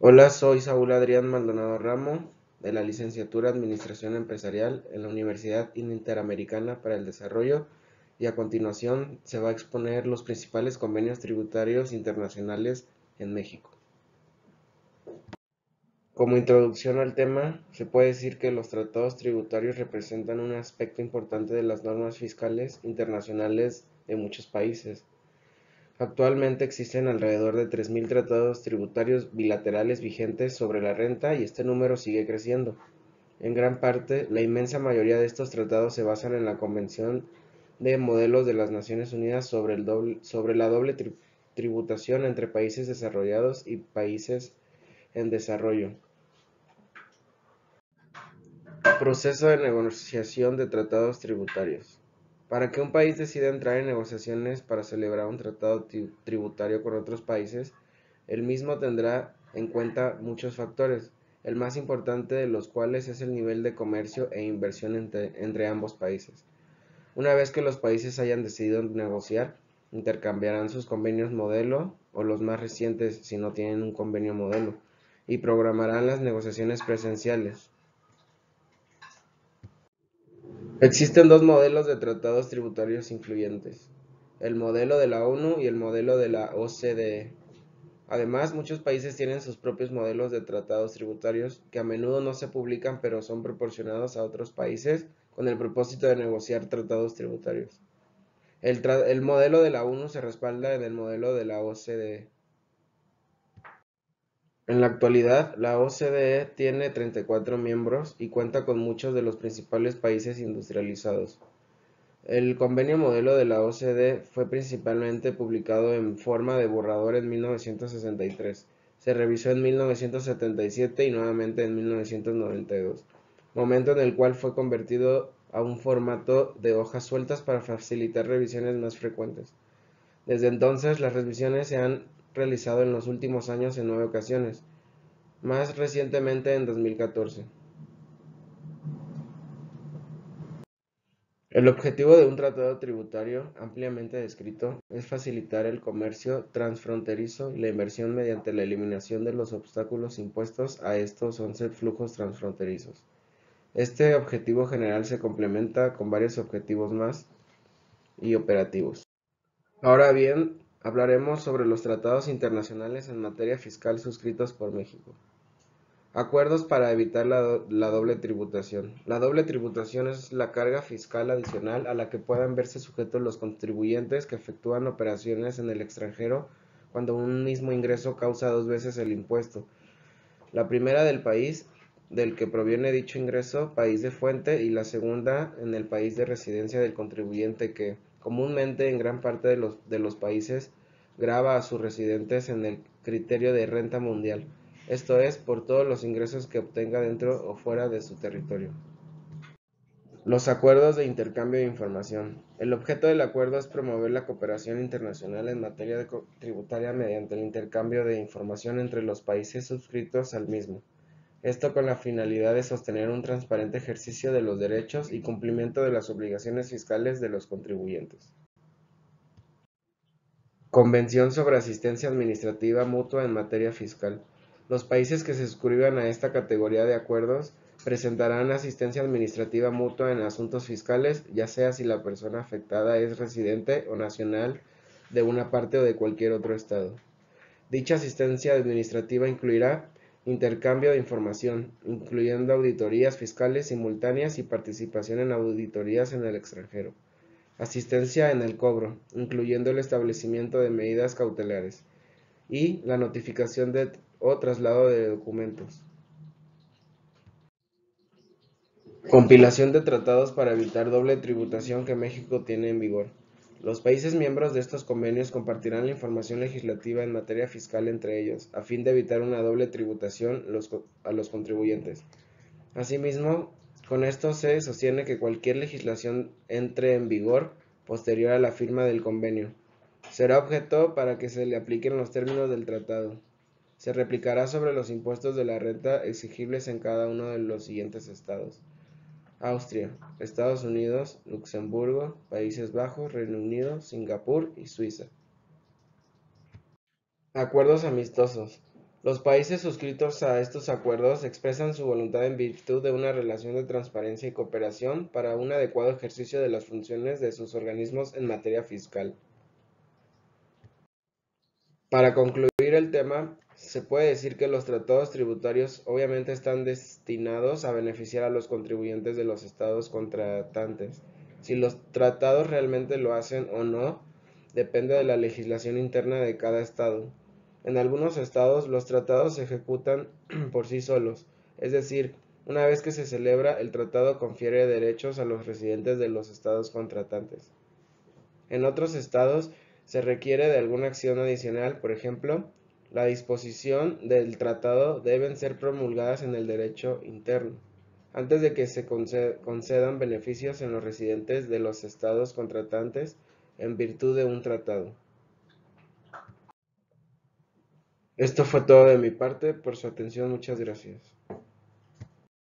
Hola, soy Saúl Adrián Maldonado Ramo, de la Licenciatura Administración Empresarial en la Universidad Interamericana para el Desarrollo, y a continuación se va a exponer los principales convenios tributarios internacionales en México. Como introducción al tema, se puede decir que los tratados tributarios representan un aspecto importante de las normas fiscales internacionales de muchos países. Actualmente existen alrededor de 3.000 tratados tributarios bilaterales vigentes sobre la renta y este número sigue creciendo. En gran parte, la inmensa mayoría de estos tratados se basan en la Convención de Modelos de las Naciones Unidas sobre la doble tributación entre países desarrollados y países en desarrollo. Proceso de negociación de tratados tributarios. Para que un país decida entrar en negociaciones para celebrar un tratado tributario con otros países, el mismo tendrá en cuenta muchos factores, el más importante de los cuales es el nivel de comercio e inversión entre ambos países. Una vez que los países hayan decidido negociar, intercambiarán sus convenios modelo o los más recientes si no tienen un convenio modelo, y programarán las negociaciones presenciales. Existen dos modelos de tratados tributarios influyentes, el modelo de la ONU y el modelo de la OCDE. Además, muchos países tienen sus propios modelos de tratados tributarios que a menudo no se publican pero son proporcionados a otros países con el propósito de negociar tratados tributarios. El modelo de la ONU se respalda en el modelo de la OCDE. En la actualidad, la OCDE tiene 34 miembros y cuenta con muchos de los principales países industrializados. El convenio modelo de la OCDE fue principalmente publicado en forma de borrador en 1963. Se revisó en 1977 y nuevamente en 1992, momento en el cual fue convertido a un formato de hojas sueltas para facilitar revisiones más frecuentes. Desde entonces, las revisiones se han realizado en los últimos años en 9 ocasiones, más recientemente en 2014. El objetivo de un tratado tributario, ampliamente descrito, es facilitar el comercio transfronterizo y la inversión mediante la eliminación de los obstáculos impuestos a estos 11 flujos transfronterizos. Este objetivo general se complementa con varios objetivos más y operativos. Ahora bien, hablaremos sobre los tratados internacionales en materia fiscal suscritos por México. Acuerdos para evitar la doble tributación. La doble tributación es la carga fiscal adicional a la que puedan verse sujetos los contribuyentes que efectúan operaciones en el extranjero cuando un mismo ingreso causa dos veces el impuesto. La primera del país del que proviene dicho ingreso, país de fuente, y la segunda en el país de residencia del contribuyente que, comúnmente en gran parte de los países, grava a sus residentes en el criterio de renta mundial, esto es, por todos los ingresos que obtenga dentro o fuera de su territorio. Los acuerdos de intercambio de información. El objeto del acuerdo es promover la cooperación internacional en materia tributaria mediante el intercambio de información entre los países suscritos al mismo. Esto con la finalidad de sostener un transparente ejercicio de los derechos y cumplimiento de las obligaciones fiscales de los contribuyentes. Convención sobre asistencia administrativa mutua en materia fiscal. Los países que se suscriban a esta categoría de acuerdos presentarán asistencia administrativa mutua en asuntos fiscales, ya sea si la persona afectada es residente o nacional de una parte o de cualquier otro estado. Dicha asistencia administrativa incluirá intercambio de información, incluyendo auditorías fiscales simultáneas y participación en auditorías en el extranjero. Asistencia en el cobro, incluyendo el establecimiento de medidas cautelares, y la notificación o traslado de documentos. Compilación de tratados para evitar doble tributación que México tiene en vigor. Los países miembros de estos convenios compartirán la información legislativa en materia fiscal entre ellos, a fin de evitar una doble tributación a los contribuyentes. Asimismo, con esto se sostiene que cualquier legislación entre en vigor posterior a la firma del convenio será objeto para que se le apliquen los términos del tratado. Se replicará sobre los impuestos de la renta exigibles en cada uno de los siguientes estados: Austria, Estados Unidos, Luxemburgo, Países Bajos, Reino Unido, Singapur y Suiza. Acuerdos amistosos. Los países suscritos a estos acuerdos expresan su voluntad en virtud de una relación de transparencia y cooperación para un adecuado ejercicio de las funciones de sus organismos en materia fiscal. Para concluir el tema, se puede decir que los tratados tributarios obviamente están destinados a beneficiar a los contribuyentes de los estados contratantes. Si los tratados realmente lo hacen o no, depende de la legislación interna de cada estado. En algunos estados los tratados se ejecutan por sí solos, es decir, una vez que se celebra, el tratado confiere derechos a los residentes de los estados contratantes. En otros estados se requiere de alguna acción adicional, por ejemplo, la disposición del tratado deben ser promulgadas en el derecho interno, antes de que se concedan beneficios en los residentes de los estados contratantes en virtud de un tratado. Esto fue todo de mi parte. Por su atención, muchas gracias.